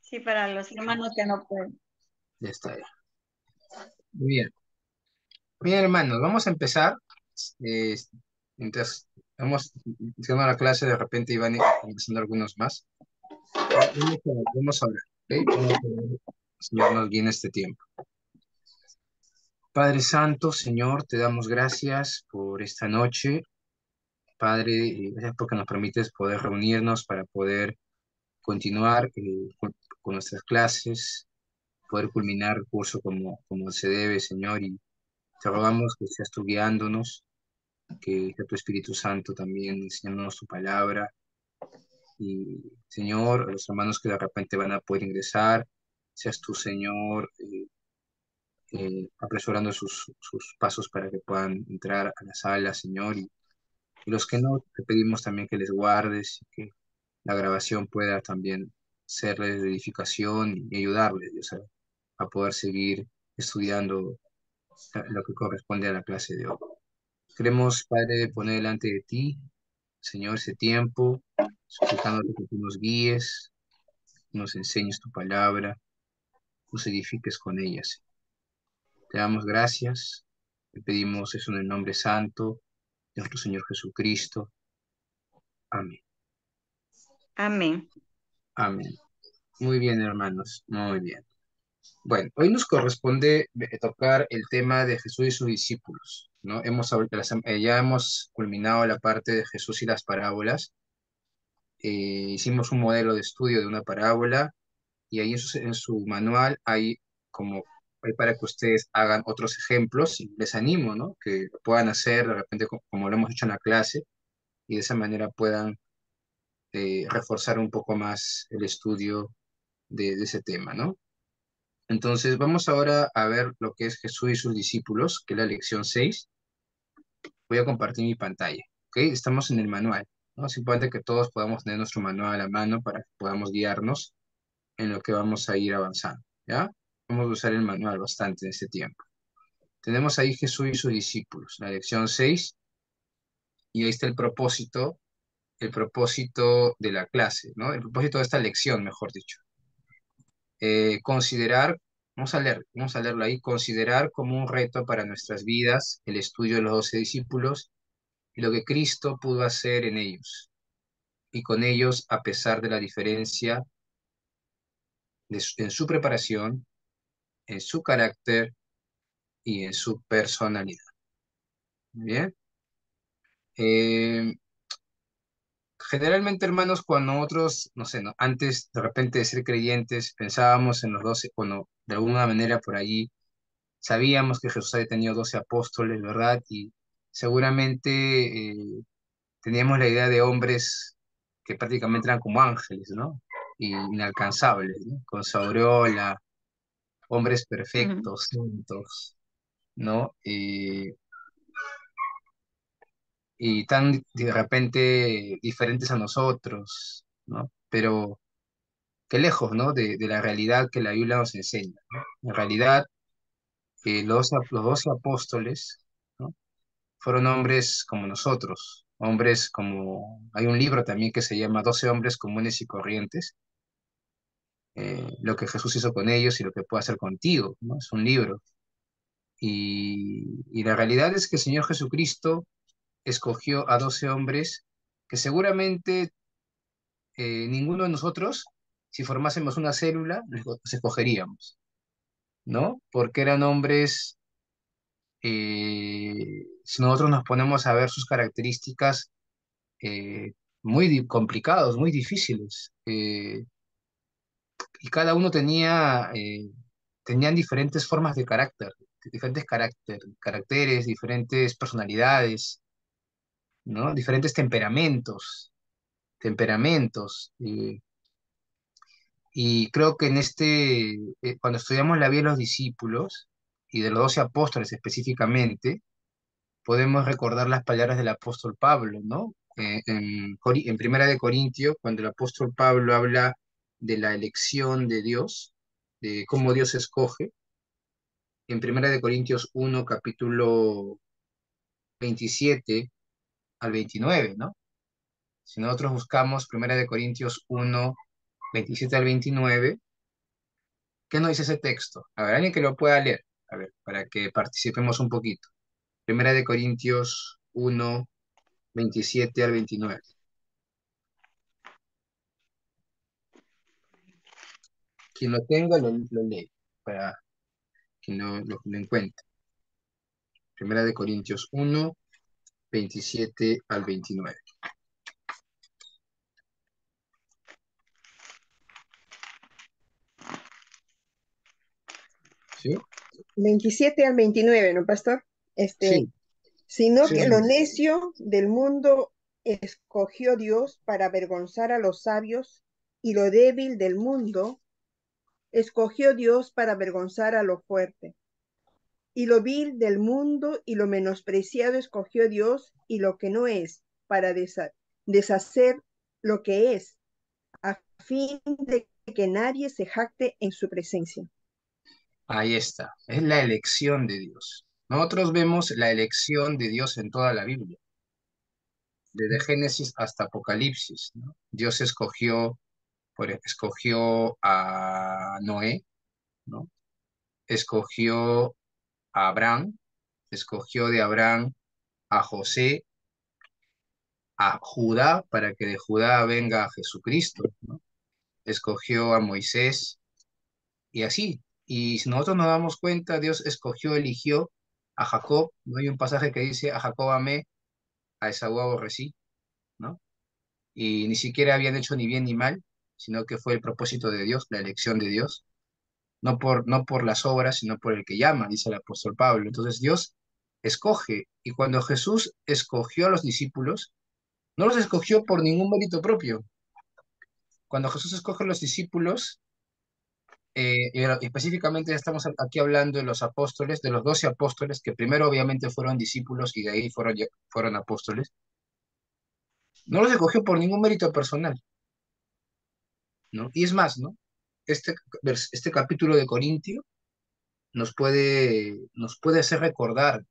Sí, para los hermanos que no pueden. Ya está. Ya. Muy bien. Bien, hermanos, vamos a empezar. Eh, Mientras vamos iniciando la clase, de repente iban empezando algunos más. Vamos a hablar, ¿ok? Vamos a ver, Señor, nos guíe en este tiempo. Padre Santo, Señor, te damos gracias por esta noche. Padre, gracias porque nos permites poder reunirnos para poder continuar con nuestras clases, poder culminar el curso como se debe, Señor, y te rogamos que seas tú guiándonos, que sea tu Espíritu Santo también enseñándonos tu palabra, y Señor, a los hermanos que de repente van a poder ingresar, seas tú, Señor, apresurando sus pasos para que puedan entrar a la sala, Señor, y los que no, te pedimos también que les guardes y que la grabación pueda también serles de edificación y ayudarles, Dios, a poder seguir estudiando lo que corresponde a la clase de hoy. Queremos, Padre, poner delante de ti, Señor, ese tiempo, suplicándote que tú nos guíes, nos enseñes tu palabra, nos edifiques con ellas. Te damos gracias, te pedimos eso en el nombre santo de nuestro Señor Jesucristo. Amén. Amén. Amén. Muy bien, hermanos, muy bien. Bueno, hoy nos corresponde tocar el tema de Jesús y sus discípulos, ¿no? Ya hemos culminado la parte de Jesús y las parábolas. Hicimos un modelo de estudio de una parábola y ahí en su manual hay para que ustedes hagan otros ejemplos y les animo, ¿no? Que lo puedan hacer de repente como lo hemos hecho en la clase y de esa manera puedan reforzar un poco más el estudio de ese tema, ¿no? Entonces, vamos ahora a ver lo que es Jesús y sus discípulos, que es la lección 6. Voy a compartir mi pantalla, ¿ok? Estamos en el manual, ¿no? Es importante que todos podamos tener nuestro manual a la mano para que podamos guiarnos en lo que vamos a ir avanzando, ¿ya? Vamos a usar el manual bastante en este tiempo. Tenemos ahí Jesús y sus discípulos, la lección 6, y ahí está el propósito de la clase, ¿no? El propósito de esta lección, mejor dicho. Considerar, vamos a leerlo ahí, considerar como un reto para nuestras vidas el estudio de los 12 discípulos y lo que Cristo pudo hacer en ellos y con ellos a pesar de la diferencia en su preparación, en su carácter y en su personalidad. Bien. Eh, Generalmente, hermanos, cuando nosotros, no sé, ¿no? Antes de repente de ser creyentes, pensábamos en los 12, bueno, de alguna manera por allí sabíamos que Jesús había tenido 12 apóstoles, ¿verdad? Y seguramente teníamos la idea de hombres que prácticamente eran como ángeles, ¿no? Y inalcanzables, ¿no? Con su aureola, hombres Ujú. perfectos, santos, ¿no? Y tan de repente diferentes a nosotros, ¿no? Pero qué lejos, ¿no? De la realidad que la Biblia nos enseña, ¿no? En realidad, los 12 apóstoles, ¿no? Fueron hombres como nosotros, hombres como... Hay un libro también que se llama 12 hombres comunes y corrientes, lo que Jesús hizo con ellos y lo que puede hacer contigo, ¿no? Es un libro. Y la realidad es que el Señor Jesucristo escogió a 12 hombres que seguramente ninguno de nosotros, si formásemos una célula, los escogeríamos, ¿no? Porque eran hombres, si nosotros nos ponemos a ver sus características, complicados, muy difíciles. Y cada uno tenían diferentes formas de carácter, caracteres, diferentes personalidades, ¿no? Diferentes temperamentos. Y creo que cuando estudiamos la vida de los discípulos y de los 12 apóstoles específicamente, podemos recordar las palabras del apóstol Pablo, ¿no? En Primera de Corintios, cuando el apóstol Pablo habla de la elección de Dios, de cómo Dios escoge, en Primera de Corintios 1, capítulo 27 al 29, ¿no? Si nosotros buscamos Primera de Corintios 1, 27 al 29, ¿Qué nos dice ese texto? A ver, alguien que lo pueda leer, a ver, para que participemos un poquito. Primera de Corintios 1, 27 al 29. Quien lo tenga, lo lee, para quien lo encuentre. Primera de Corintios 1, 27 al 29. ¿Sí? 27 al 29, ¿no, pastor? Sí, Sino sí, que lo hermano. necio del mundo escogió Dios para avergonzar a los sabios, y lo débil del mundo escogió Dios para avergonzar a lo fuerte. Y lo vil del mundo y lo menospreciado escogió Dios, y lo que no es, para deshacer lo que es, a fin de que nadie se jacte en su presencia. Ahí está. Es la elección de Dios. Nosotros vemos la elección de Dios en toda la Biblia, desde Génesis hasta Apocalipsis, ¿no? Dios escogió a Noé, ¿no? Escogió a Abraham, escogió de Abraham a José, a Judá, para que de Judá venga Jesucristo, ¿no? Escogió a Moisés y así. Y si nosotros nos damos cuenta, Dios eligió a Jacob. No hay un pasaje que dice, a Jacob amé, a Esaú aborrecí, ¿no? Y ni siquiera habían hecho ni bien ni mal, sino que fue el propósito de Dios, la elección de Dios, no por las obras, sino por el que llama, dice el apóstol Pablo. Entonces Dios escoge, y cuando Jesús escogió a los discípulos, no los escogió por ningún mérito propio. Cuando Jesús escoge a los discípulos, y específicamente estamos aquí hablando de los apóstoles, de los 12 apóstoles, que primero obviamente fueron discípulos y de ahí fueron apóstoles, no los escogió por ningún mérito personal, ¿no? Y es más, ¿no? Este capítulo de Corintio nos puede hacer recordar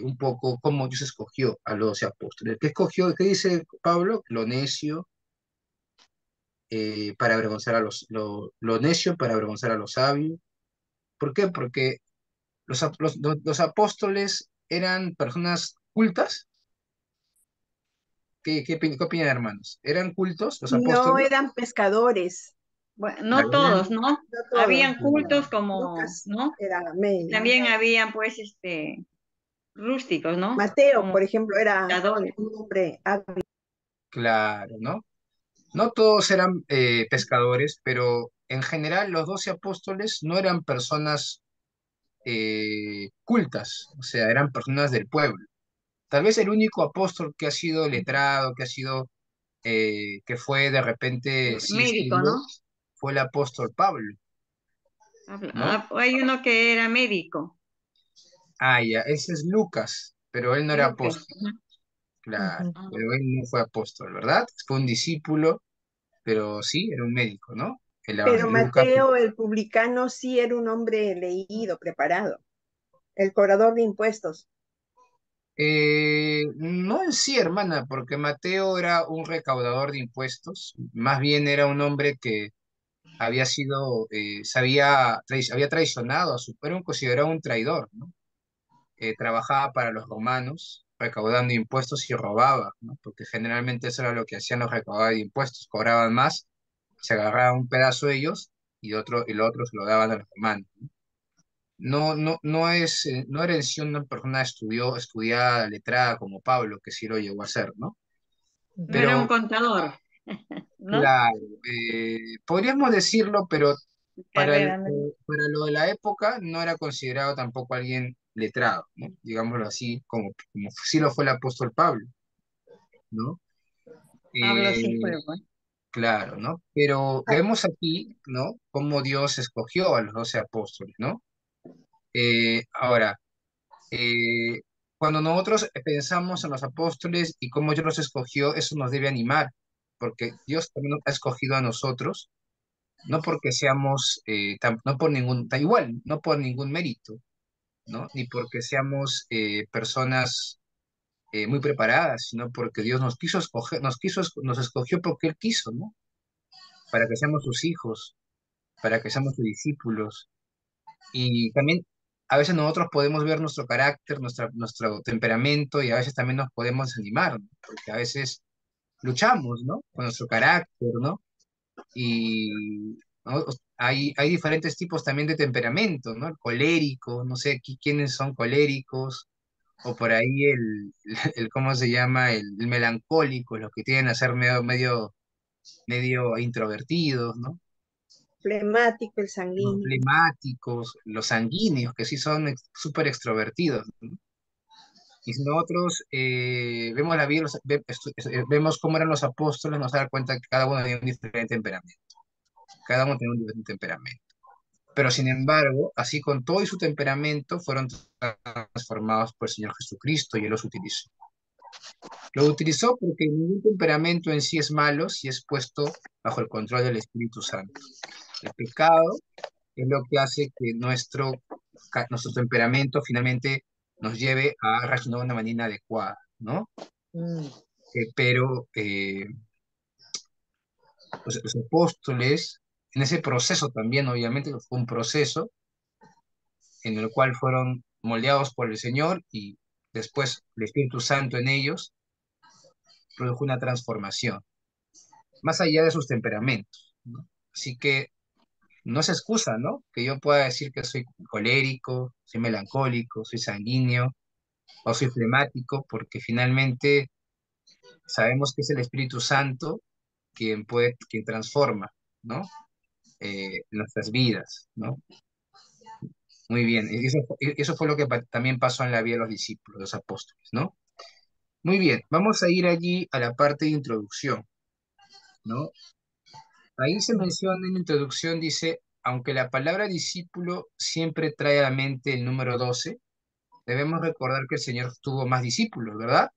un poco cómo Dios escogió a los 12 apóstoles. ¿Qué escogió? ¿Qué dice Pablo? Lo necio para avergonzar lo necio para avergonzar a los sabios. ¿Por qué? Porque los apóstoles eran personas cultas. ¿Qué opinan, hermanos? ¿Eran cultos los No apóstoles? eran pescadores, Bueno, La no verdad, todos, ¿no? no todos. Habían cultos como, Lucas ¿no? era Y medio. también habían, pues, rústicos, ¿no? Mateo, Como por ejemplo, era pescadores. un hombre hábil. claro, ¿no? No todos eran pescadores, pero en general los 12 apóstoles no eran personas cultas, o sea, eran personas del pueblo. Tal vez el único apóstol que ha sido letrado, que fue de repente, sí, Médico, estudió, ¿no? fue el apóstol Pablo, ¿no? Hay uno que era médico, Ah, ya, ese es Lucas, pero él no era Lucas. apóstol, Ajá. claro, Ujú. Ah, pero él no fue apóstol, ¿verdad? Fue un discípulo, pero sí, era un médico, ¿no? Pero Lucas. Mateo, el publicano, sí era un hombre leído, preparado, el cobrador de impuestos. No en sí, hermana, porque Mateo era un recaudador de impuestos, más bien era un hombre que había traicionado era considerado un traidor, ¿no? Trabajaba para los romanos, recaudando impuestos y robaba, ¿no? Porque generalmente eso era lo que hacían los recaudadores de impuestos, cobraban más, se agarraban un pedazo de ellos y lo otro se lo daban a los romanos. No era en sí una persona estudiada, letrada como Pablo, que sí lo llegó a ser, ¿no? no era un Pero, contador, ¿no? claro, podríamos decirlo, pero Carrera, ¿no? para lo de la época no era considerado tampoco alguien letrado, ¿no? Digámoslo así, como sí lo fue el apóstol Pablo, ¿no? Pablo sí Eh, fue, pues. claro, ¿no? Pero Ah, vemos aquí, ¿no? Cómo Dios escogió a los 12 apóstoles, ¿no? Ahora, Eh, cuando nosotros pensamos en los apóstoles y cómo Dios los escogió, eso nos debe animar, porque Dios también nos ha escogido a nosotros, no porque seamos, no por igual, no por ningún mérito, ¿no? Ni porque seamos personas muy preparadas, sino porque Dios nos quiso escoger, nos escogió porque Él quiso, ¿no? Para que seamos sus hijos. para que seamos sus discípulos. Y también a veces nosotros podemos ver nuestro carácter, nuestro temperamento y a veces también nos podemos desanimar, ¿no? Porque a veces luchamos, ¿no? Con nuestro carácter, ¿no? Y ¿no? Hay diferentes tipos también de temperamento, ¿no? El colérico, no sé quiénes son coléricos, o por ahí ¿cómo se llama? El melancólico, los que tienen a ser medio introvertidos, ¿no? Flemático, el Los sanguíneo. flemáticos, los sanguíneos, que sí son súper extrovertidos, ¿no? Y si nosotros vemos la vida, vemos cómo eran los apóstoles, nos damos cuenta que cada uno tenía un diferente temperamento. Cada uno tenía un diferente temperamento. Pero sin embargo, así con todo y su temperamento, fueron transformados por el Señor Jesucristo y Él los utilizó. Lo utilizó porque ningún temperamento en sí es malo si es puesto bajo el control del Espíritu Santo. El pecado es lo que hace que nuestro temperamento finalmente nos lleve a reaccionar de una manera adecuada, ¿no? Pero los apóstoles, en ese proceso también, obviamente, fue un proceso en el cual fueron moldeados por el Señor y después el Espíritu Santo en ellos produjo una transformación, más allá de sus temperamentos, ¿no? Así que no se excusa, ¿no? Que yo pueda decir que soy colérico, soy melancólico, soy sanguíneo o soy flemático, porque finalmente sabemos que es el Espíritu Santo quien transforma, ¿no? Nuestras vidas, ¿no? Muy bien, y eso fue lo que también pasó en la vida de los discípulos, los apóstoles, ¿no? Muy bien, vamos a ir allí a la parte de introducción, ¿no? Ahí se menciona en la introducción, dice, aunque la palabra discípulo siempre trae a la mente el número 12, debemos recordar que el Señor tuvo más discípulos, ¿verdad?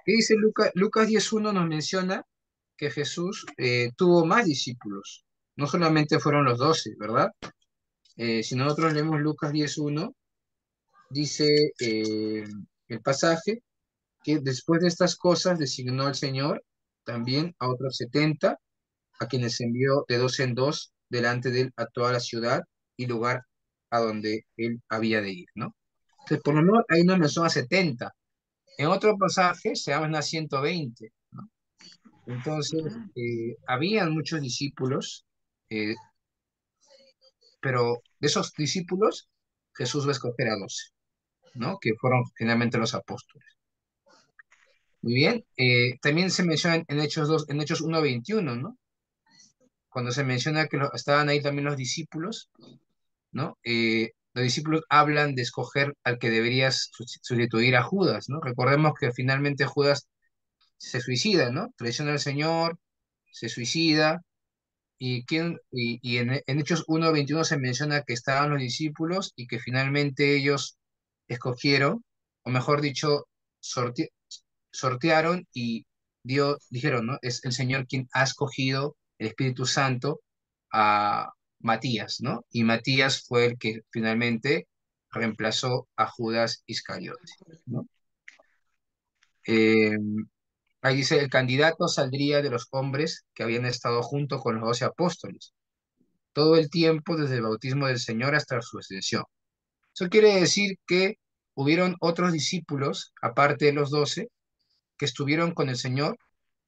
¿Qué dice Lucas? Lucas 10:1 nos menciona que Jesús tuvo más discípulos, no solamente fueron los 12, ¿verdad? Si nosotros leemos Lucas 10:1, dice el pasaje que después de estas cosas designó al Señor también a otros 70, a quienes envió de dos en dos delante de él a toda la ciudad y lugar a donde él había de ir, ¿no? Entonces, por lo menos ahí nos menciona 70. En otro pasaje se habla 120, ¿no? Entonces, habían muchos discípulos, eh, pero de esos discípulos Jesús va a escoger a 12, ¿no? Que fueron finalmente los apóstoles. Muy bien. También se menciona en Hechos 1:21, ¿no? Cuando se menciona que estaban ahí también los discípulos, ¿no? Los discípulos hablan de escoger al que deberías sustituir a Judas, ¿no? Recordemos que finalmente Judas se suicida, ¿no? Traiciona al Señor, se suicida, y en Hechos 1:21 se menciona que estaban los discípulos y que finalmente ellos escogieron, o mejor dicho, sortearon y dijeron, ¿no? Es el Señor quien ha escogido el Espíritu Santo a Matías, ¿no? Y Matías fue el que finalmente reemplazó a Judas Iscariote, ¿no? Eh, Ahí dice, el candidato saldría de los hombres que habían estado junto con los 12 apóstoles, todo el tiempo desde el bautismo del Señor hasta su ascensión. Eso quiere decir que hubieron otros discípulos, aparte de los 12, que estuvieron con el Señor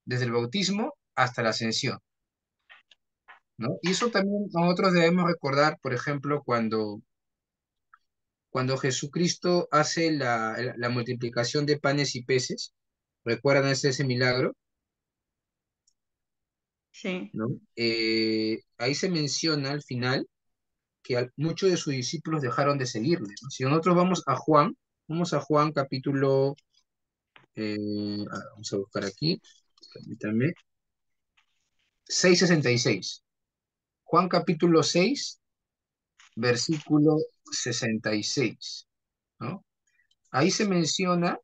desde el bautismo hasta la ascensión, ¿no? Y eso también nosotros debemos recordar, por ejemplo, cuando Jesucristo hace la multiplicación de panes y peces, ¿recuerdan ese milagro? Sí, ¿No? Ahí se menciona al final que muchos de sus discípulos dejaron de seguirle, ¿no? Si nosotros vamos a Juan capítulo, vamos a buscar aquí, permítanme, 6:66. Juan capítulo 6, versículo 66, ¿no? Ahí se menciona,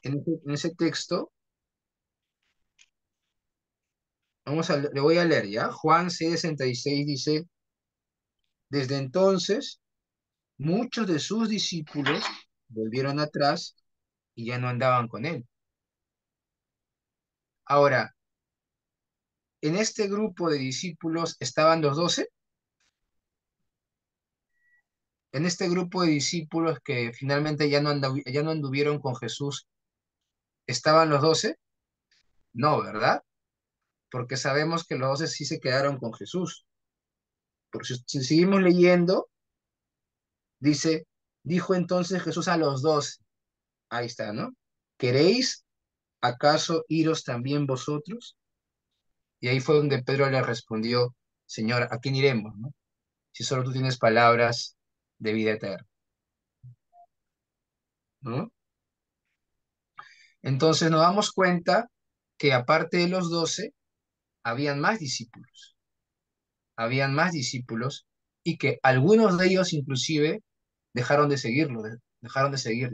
en ese texto, le voy a leer ya, Juan 6:66 dice, desde entonces muchos de sus discípulos volvieron atrás y ya no andaban con él. Ahora, en este grupo de discípulos estaban los 12. En este grupo de discípulos que finalmente ya no anduvieron con Jesús, ¿estaban los 12? No, ¿verdad? Porque sabemos que los 12 sí se quedaron con Jesús. Porque si seguimos leyendo, dice, dijo entonces Jesús a los 12, ahí está, ¿no? ¿Queréis acaso iros también vosotros? Y ahí fue donde Pedro le respondió, Señor, ¿a quién iremos, no? Si solo tú tienes palabras de vida eterna, ¿no? Entonces nos damos cuenta que aparte de los 12, habían más discípulos, habían más discípulos y que algunos de ellos inclusive dejaron de seguirlo.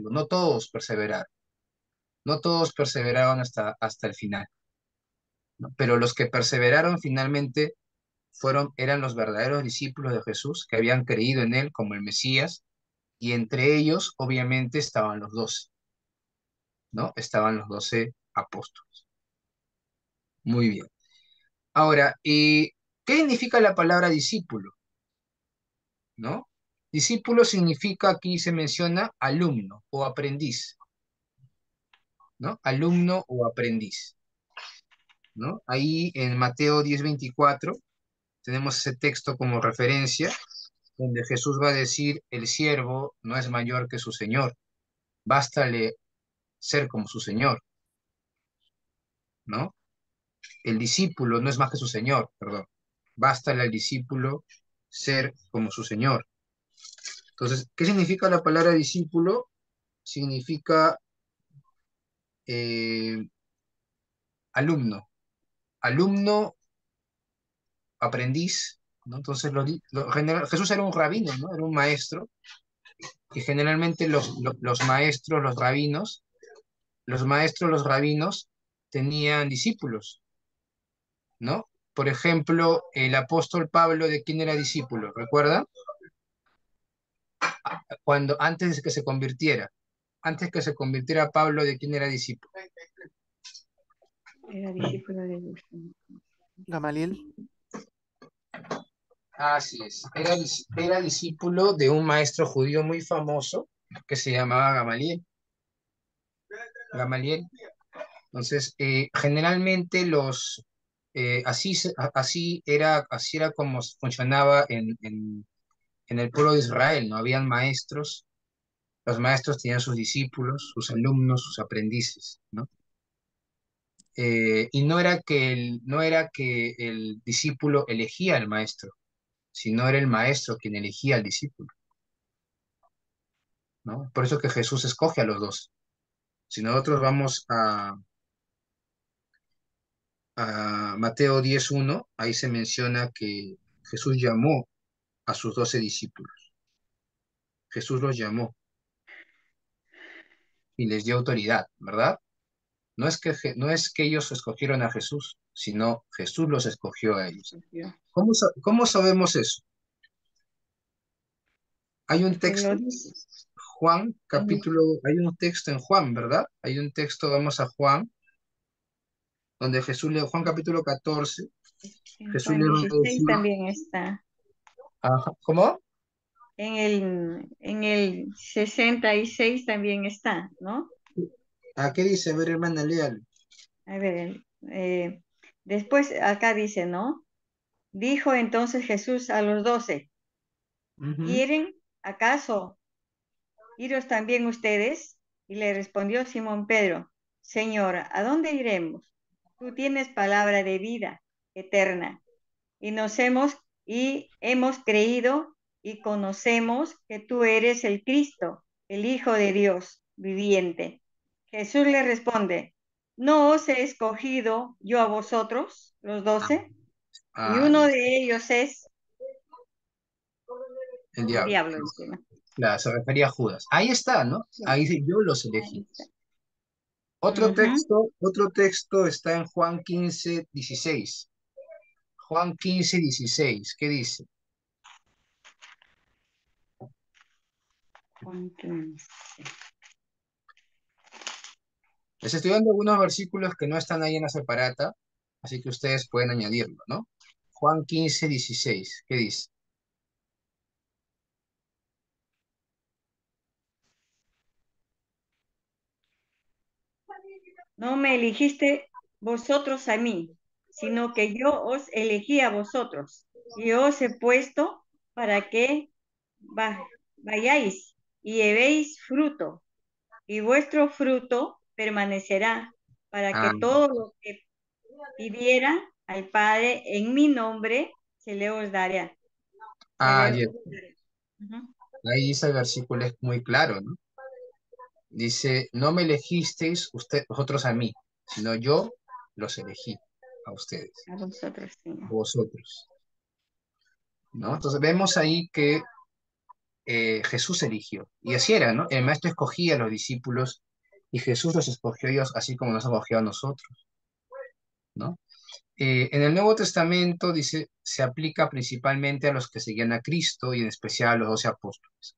No todos perseveraron, no todos perseveraron hasta el final, ¿no? Pero los que perseveraron finalmente eran los verdaderos discípulos de Jesús que habían creído en él como el Mesías, y entre ellos obviamente estaban los 12, ¿no? Estaban los 12 apóstoles. Muy bien. Ahora, ¿qué significa la palabra discípulo? ¿No? Discípulo significa, aquí se menciona, alumno o aprendiz, ¿no? Alumno o aprendiz, ¿no? Ahí en Mateo 10:24 tenemos ese texto como referencia, donde Jesús va a decir, el siervo no es mayor que su señor, bástale ser como su señor, ¿no? El discípulo no es más que su señor, perdón, bástale al discípulo ser como su señor. Entonces, ¿qué significa la palabra discípulo? Significa eh, alumno, alumno, aprendiz, ¿no? Entonces, Jesús era un rabino, ¿no? Era un maestro, y generalmente los maestros, los maestros, los rabinos, tenían discípulos, ¿no? Por ejemplo, el apóstol Pablo, ¿de quién era discípulo? ¿Recuerda? Antes de que se convirtiera, antes que se convirtiera Pablo, ¿de quién era discípulo? Era discípulo de Dios. Gamaliel. Así es, era discípulo de un maestro judío muy famoso que se llamaba Gamaliel. Gamaliel. Entonces, generalmente así era como funcionaba en el pueblo de Israel, ¿no? Habían maestros, los maestros tenían sus discípulos, sus alumnos, sus aprendices, ¿no? Y no era que el discípulo elegía al maestro, sino era el maestro quien elegía al discípulo, ¿no? Por eso que Jesús escoge a los dos. Si nosotros vamos a Mateo 10:1, ahí se menciona que Jesús llamó a sus 12 discípulos. Jesús los llamó y les dio autoridad, ¿verdad? No es que ellos escogieron a Jesús, sino Jesús los escogió a ellos. ¿Cómo sabemos eso? Hay un Porque texto, lo dice. hay un texto en Juan, ¿verdad? Hay un texto, vamos a Juan, donde Juan capítulo 14, En Jesús Juan les va a 16 decir, también está. ajá, ¿cómo? En el 66 también está, ¿no? ¿A qué dice? A ver, hermana, léalo. A ver, después acá dice, ¿no? Dijo entonces Jesús a los 12, Ujú. ¿quieren acaso iros también ustedes? Y le respondió Simón Pedro, Señor, ¿a dónde iremos? Tú tienes palabra de vida eterna y hemos creído y conocemos que tú eres el Cristo, el Hijo de Dios viviente. Jesús le responde, ¿no os he escogido yo a vosotros, los 12? Y Ah, uno ya, de ellos es el el diablo. diablo, dice, ¿no? Claro, se refería a Judas. Ahí está, ¿no? Sí, Ahí dice, yo los ahí elegí. está. Ujú. Otro texto está en Juan 15:16. Juan 15:16, ¿qué dice? Juan 15. Les estoy dando algunos versículos que no están ahí en la separata, así que ustedes pueden añadirlo, ¿no? Juan 15:16, ¿qué dice? No me elegiste vosotros a mí, sino que yo os elegí a vosotros y os he puesto para que va- vayáis y llevéis fruto, y vuestro fruto permanecerá, para que Ah, todo lo que pidiera al Padre en mi nombre se le os dará. Se le ya. os dará. Ujú. Ahí dice el versículo es muy claro, ¿no? Dice, no me elegisteis vosotros a mí, sino yo los elegí a ustedes, A vosotros, Señor. vosotros, ¿no? Entonces vemos ahí que Jesús eligió. Y así era, ¿no? El maestro escogía a los discípulos y Jesús los escogió a ellos así como nos escogió a nosotros, ¿no? En el Nuevo Testamento dice, se aplica principalmente a los que seguían a Cristo y en especial a los 12 apóstoles.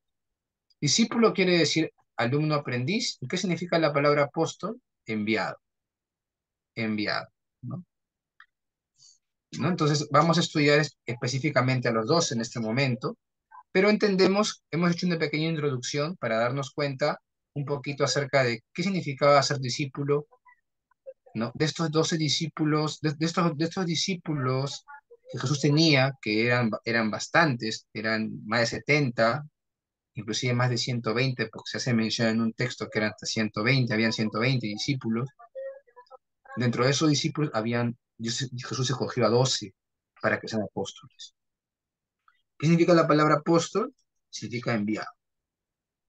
Discípulo quiere decir alumno aprendiz. ¿Y qué significa la palabra apóstol? Enviado, enviado, ¿no? ¿No? Entonces vamos a estudiar específicamente a los 12 en este momento, pero entendemos, hemos hecho una pequeña introducción para darnos cuenta un poquito acerca de qué significaba ser discípulo, ¿no? De estos 12 discípulos, de estos discípulos que Jesús tenía, que eran bastantes, eran más de 70, inclusive más de 120, porque se hace mención en un texto que eran hasta 120, habían 120 discípulos. Dentro de esos discípulos Jesús escogió a 12 para que sean apóstoles. ¿Qué significa la palabra apóstol? Significa enviado,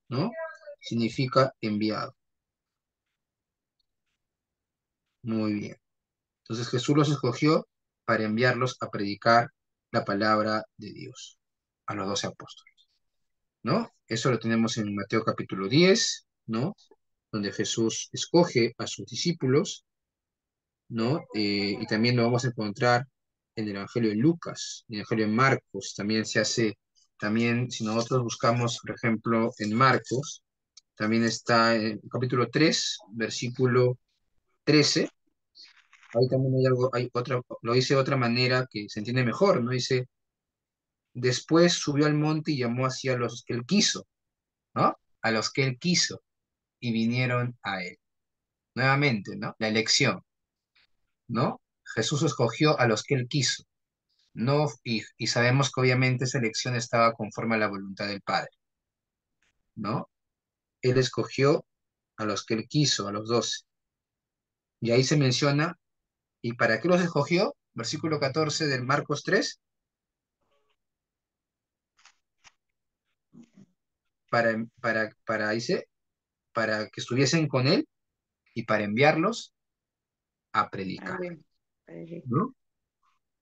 ¿no? Significa enviado. Muy bien. Entonces Jesús los escogió para enviarlos a predicar la palabra de Dios a los 12 apóstoles, ¿no? Eso lo tenemos en Mateo capítulo 10, ¿no? Donde Jesús escoge a sus discípulos, ¿no? Y también lo vamos a encontrar en el Evangelio de Lucas, en el Evangelio de Marcos, también se hace, también si nosotros buscamos, por ejemplo, en Marcos, también está en el capítulo 3 versículo 13. Ahí también hay algo, hay otra, lo dice de otra manera que se entiende mejor, ¿no? Dice, después subió al monte y llamó hacia los que él quiso, ¿no? A los que él quiso y vinieron a él. Nuevamente, ¿no? La elección, ¿no? Jesús escogió a los que él quiso, ¿no? Y sabemos que obviamente esa elección estaba conforme a la voluntad del Padre, ¿no? Él escogió a los que él quiso, a los 12. Y ahí se menciona, ¿y para qué los escogió? Versículo 14 del Marcos 3, dice, para que estuviesen con él y para enviarlos a predicar, Padre, Padre. ¿no?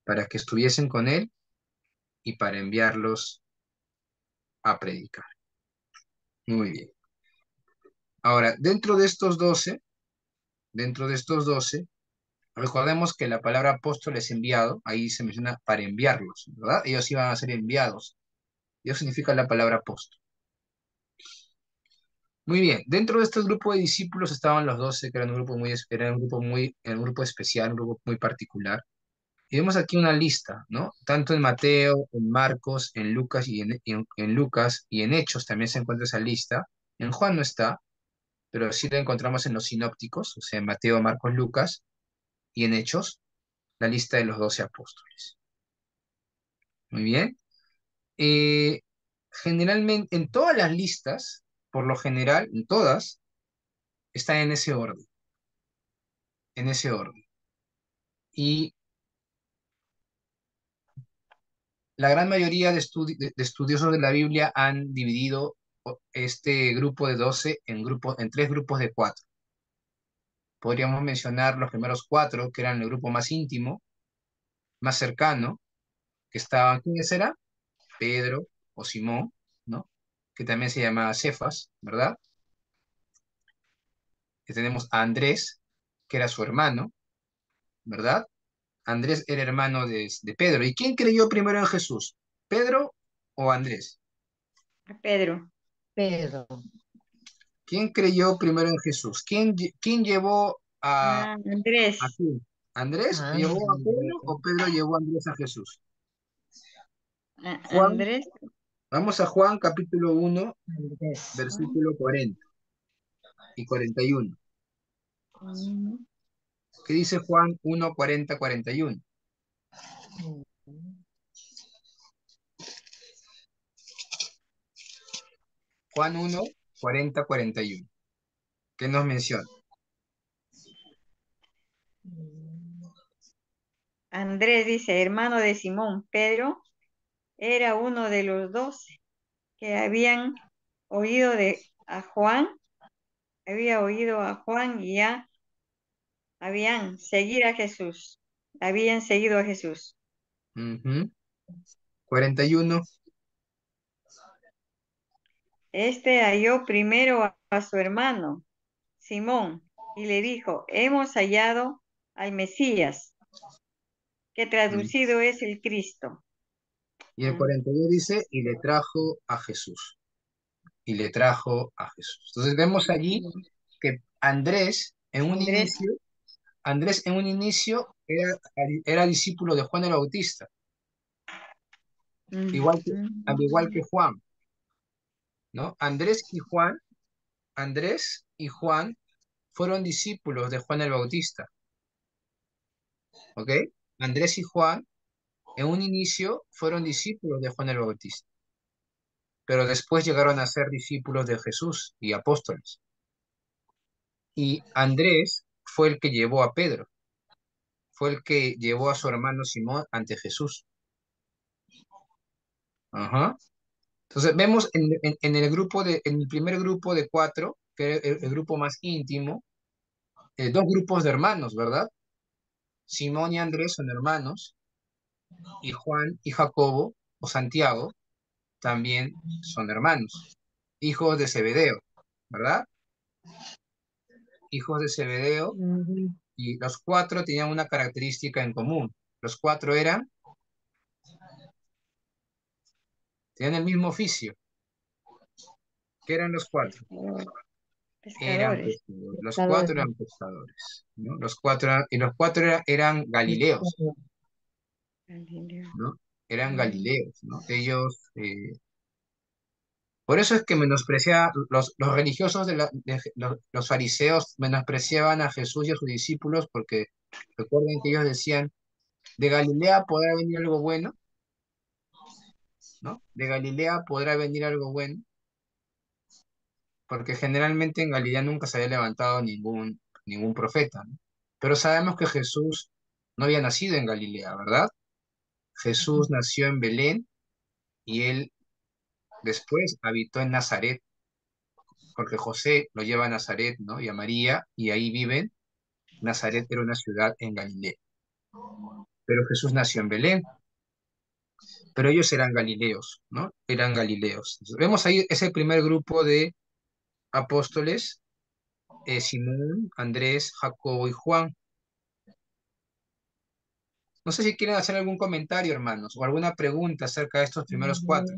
Para que estuviesen con él y para enviarlos a predicar. Muy bien. Ahora, dentro de estos 12, recordemos que la palabra apóstol es enviado, ahí se menciona para enviarlos, ¿verdad? Ellos iban a ser enviados. Eso significa la palabra apóstol. Muy bien, dentro de este grupo de discípulos estaban los 12, que eran un grupo especial, un grupo muy particular. Y vemos aquí una lista, ¿no? Tanto en Mateo, en Marcos, en Lucas en Lucas y en Hechos también se encuentra esa lista. En Juan no está, pero sí la encontramos en los sinópticos, o sea, en Mateo, Marcos, Lucas y en Hechos, la lista de los 12 apóstoles. Muy bien. Eh, Generalmente, en todas las listas, por lo general, en todas, está en ese orden. Y la gran mayoría de estudiosos de la Biblia han dividido este grupo de 12 en tres grupos de cuatro. Podríamos mencionar los primeros cuatro, que eran el grupo más íntimo, más cercano, que estaban, ¿quiénes eran? Pedro o Simón, ¿no? Que también se llamaba Cefas, ¿verdad? Que tenemos a Andrés, que era su hermano, ¿verdad? Andrés era hermano de Pedro. ¿Y quién creyó primero en Jesús? ¿Pedro o Andrés? A Pedro. Pedro. ¿Quién creyó primero en Jesús? ¿Quién llevó a Ah, Andrés. quién? ¿Andrés llevó a Pedro o Pedro llevó a Andrés a Jesús? Juan, Andrés. vamos a Juan capítulo 1, versículo 40 y 41. Mm, ¿Qué dice Juan 1, 40, 41? Juan 1, 40, 41. ¿Qué nos menciona? Andrés dice, hermano de Simón, Pedro era uno de los 12 que habían oído a Juan, había oído a Juan y ya habían seguido a Jesús. Ujú. 41. Este halló primero a su hermano, Simón, y le dijo, hemos hallado al Mesías, que Mm. traducido es el Cristo. Y el Mm. 42 dice, y le trajo a Jesús. Y le trajo a Jesús. Entonces vemos allí que Andrés. Andrés en un inicio era discípulo de Juan el Bautista, igual que, al igual que Juan, ¿no? Andrés y Juan fueron discípulos de Juan el Bautista, ¿ok? Andrés y Juan en un inicio fueron discípulos de Juan el Bautista, pero después llegaron a ser discípulos de Jesús y apóstoles. Y Andrés fue el que llevó a Pedro, fue el que llevó a su hermano Simón ante Jesús. Ajá. Entonces vemos en en el primer grupo de cuatro, que es el grupo más íntimo, dos grupos de hermanos, ¿verdad? Simón y Andrés son hermanos, y Juan y Jacobo, o Santiago, también son hermanos, hijos de Zebedeo, ¿verdad? Hijos de Zebedeo, y los cuatro tenían una característica en común. Los cuatro tenían el mismo oficio. ¿Qué eran los cuatro? Eran Pescadores. pescadores. Los cuatro eran pescadores, ¿no? Y los cuatro eran galileos, ¿no? Eran galileos, ¿no? Ellos, por eso es que los religiosos los fariseos menospreciaban a Jesús y a sus discípulos, porque recuerden que ellos decían, de Galilea podrá venir algo bueno, ¿no? De Galilea podrá venir algo bueno, porque generalmente en Galilea nunca se había levantado ningún profeta, ¿no? Pero sabemos que Jesús no había nacido en Galilea, ¿verdad? Jesús nació en Belén y él después habitó en Nazaret, porque José lo lleva a Nazaret, ¿no? Y a María, y ahí viven. Nazaret era una ciudad en Galilea, pero Jesús nació en Belén, pero ellos eran galileos, ¿no? Eran galileos. Entonces, vemos ahí ese primer grupo de apóstoles, Simón, Andrés, Jacobo y Juan. No sé si quieren hacer algún comentario, hermanos, o alguna pregunta acerca de estos primeros cuatro.